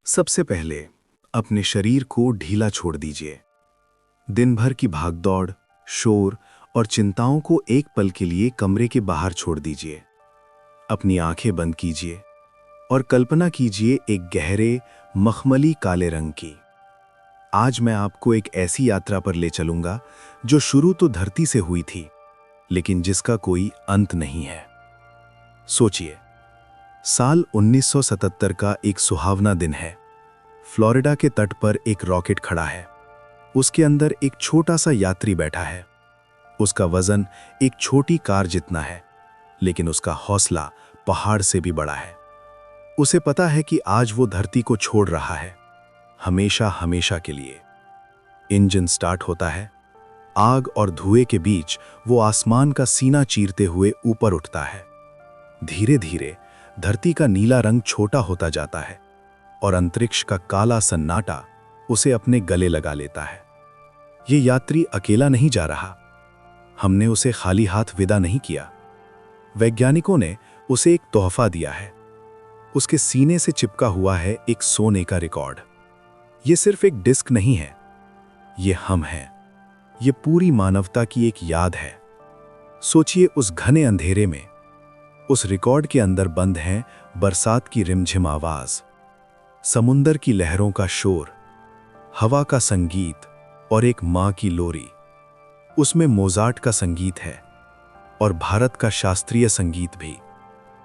सबसे पहले अपने शरीर को ढीला छोड़ दीजिए। दिन भर की भागदौड़, शोर और चिंताओं को एक पल के लिए कमरे के बाहर छोड़ दीजिए। अपनी आंखें बंद कीजिए और कल्पना कीजिए एक गहरे, मखमली काले रंग की। आज मैं आपको एक ऐसी यात्रा पर ले चलूंगा जो शुरू तो धरती से हुई थी, लेकिन जिसका कोई अंत नहीं है। सोचिए, साल 1977 का एक सुहावना दिन है। फ्लोरिडा के तट पर एक रॉकेट खड़ा है। उसके अंदर एक छोटा सा यात्री बैठा है। उसका वजन एक छोटी कार जितना है, लेकिन उसका हौसला पहाड़ से भी बड़ा है। उसे पता है कि आज वो धरती को छोड़ रहा है, हमेशा हमेशा के लिए। इंजन स्टार्ट होता है। आग और धुएं के बीच वो आसमान का सीना चीरते हुए ऊपर उठता है। धीरे धीरे धरती का नीला रंग छोटा होता जाता है और अंतरिक्ष का काला सन्नाटा उसे अपने गले लगा लेता है। ये यात्री अकेला नहीं जा रहा। हमने उसे खाली हाथ विदा नहीं किया। वैज्ञानिकों ने उसे एक तोहफा दिया है। उसके सीने से चिपका हुआ है एक सोने का रिकॉर्ड। ये सिर्फ एक डिस्क नहीं है, ये हम हैं। ये पूरी मानवता की एक याद है। सोचिए, उस घने अंधेरे में उस रिकॉर्ड के अंदर बंद हैं बरसात की रिमझिम आवाज, समुंदर की लहरों का शोर, हवा का संगीत और एक मां की लोरी। उसमें मोजार्ट का संगीत है और भारत का शास्त्रीय संगीत भी।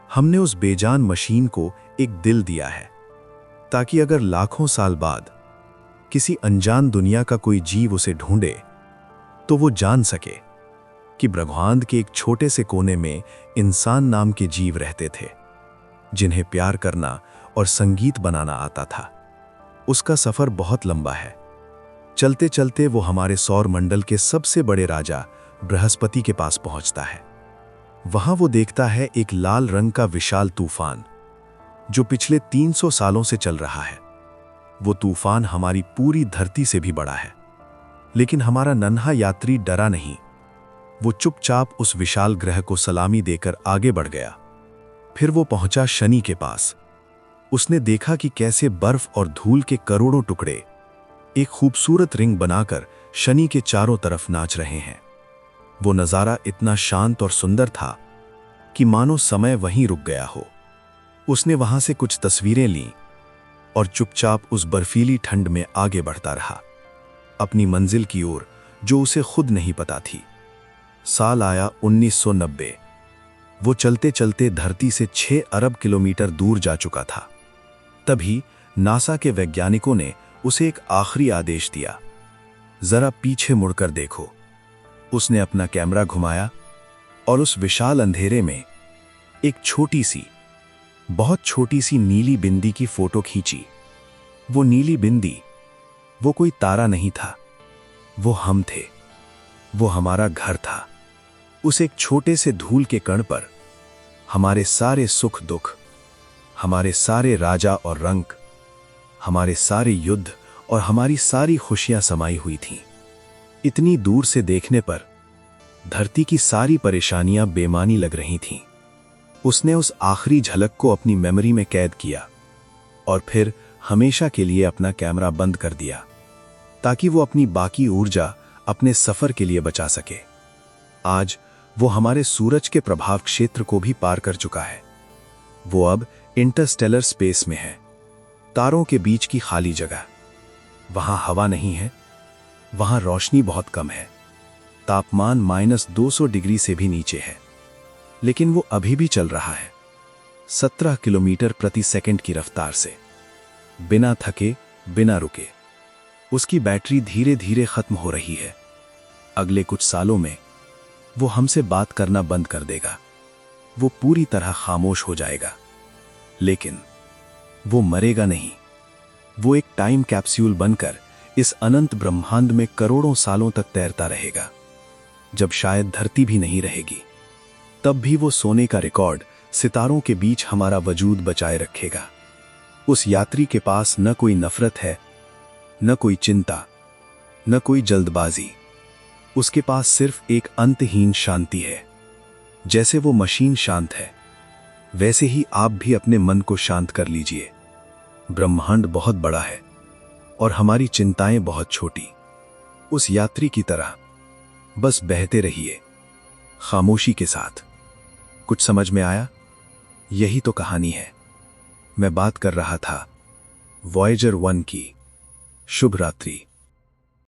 हमने उस बेजान मशीन को एक दिल दिया है, ताकि अगर लाखों साल बाद किसी अनजान दुनिया का कोई जीव उसे ढूंढे तो वो जान सके कि ब्रह्मांड के एक छोटे से कोने में इंसान नाम के जीव रहते थे, जिन्हें प्यार करना और संगीत बनाना आता था। उसका सफर बहुत लंबा है। चलते चलते वो हमारे सौर मंडल के सबसे बड़े राजा बृहस्पति के पास पहुंचता है। वहां वो देखता है एक लाल रंग का विशाल तूफान, जो पिछले 300 सालों से चल रहा है। वो तूफान हमारी पूरी धरती से भी बड़ा है, लेकिन हमारा नन्हा यात्री डरा नहीं। वो चुपचाप उस विशाल ग्रह को सलामी देकर आगे बढ़ गया। फिर वो पहुंचा शनि के पास। उसने देखा कि कैसे बर्फ और धूल के करोड़ों टुकड़े एक खूबसूरत रिंग बनाकर शनि के चारों तरफ नाच रहे हैं। वो नज़ारा इतना शांत और सुंदर था कि मानो समय वहीं रुक गया हो। उसने वहां से कुछ तस्वीरें लीं और चुपचाप उस बर्फीली ठंड में आगे बढ़ता रहा, अपनी मंजिल की ओर जो उसे खुद नहीं पता थी। साल आया 1990। वो चलते चलते धरती से 6 अरब किलोमीटर दूर जा चुका था। तभी नासा के वैज्ञानिकों ने उसे एक आखिरी आदेश दिया, जरा पीछे मुड़कर देखो। उसने अपना कैमरा घुमाया और उस विशाल अंधेरे में एक छोटी सी, बहुत छोटी सी नीली बिंदी की फोटो खींची। वो नीली बिंदी, वो कोई तारा नहीं था, वो हम थे। वो हमारा घर था। उस एक छोटे से धूल के कण पर हमारे सारे सुख दुख, हमारे सारे राजा और रंक, हमारे सारे युद्ध और हमारी सारी खुशियां समाई हुई थीं। इतनी दूर से देखने पर धरती की सारी परेशानियां बेमानी लग रही थीं। उसने उस आखिरी झलक को अपनी मेमोरी में कैद किया और फिर हमेशा के लिए अपना कैमरा बंद कर दिया, ताकि वो अपनी बाकी ऊर्जा अपने सफर के लिए बचा सके। आज वो हमारे सूरज के प्रभाव क्षेत्र को भी पार कर चुका है। वो अब इंटरस्टेलर स्पेस में है, तारों के बीच की खाली जगह। वहां हवा नहीं है, वहां रोशनी बहुत कम है, तापमान -200 डिग्री से भी नीचे है, लेकिन वो अभी भी चल रहा है 17 किलोमीटर प्रति सेकंड की रफ्तार से, बिना थके, बिना रुके। उसकी बैटरी धीरे धीरे खत्म हो रही है। अगले कुछ सालों में वो हमसे बात करना बंद कर देगा। वो पूरी तरह खामोश हो जाएगा, लेकिन वो मरेगा नहीं। वो एक टाइम कैप्सूल बनकर इस अनंत ब्रह्मांड में करोड़ों सालों तक तैरता रहेगा। जब शायद धरती भी नहीं रहेगी, तब भी वो सोने का रिकॉर्ड सितारों के बीच हमारा वजूद बचाए रखेगा। उस यात्री के पास न कोई नफरत है, न कोई चिंता, न कोई जल्दबाजी। उसके पास सिर्फ एक अंतहीन शांति है। जैसे वो मशीन शांत है, वैसे ही आप भी अपने मन को शांत कर लीजिए। ब्रह्मांड बहुत बड़ा है और हमारी चिंताएं बहुत छोटी। उस यात्री की तरह बस बहते रहिए, खामोशी के साथ। कुछ समझ में आया? यही तो कहानी है। मैं बात कर रहा था वॉयेजर 1 की। शुभ रात्रि।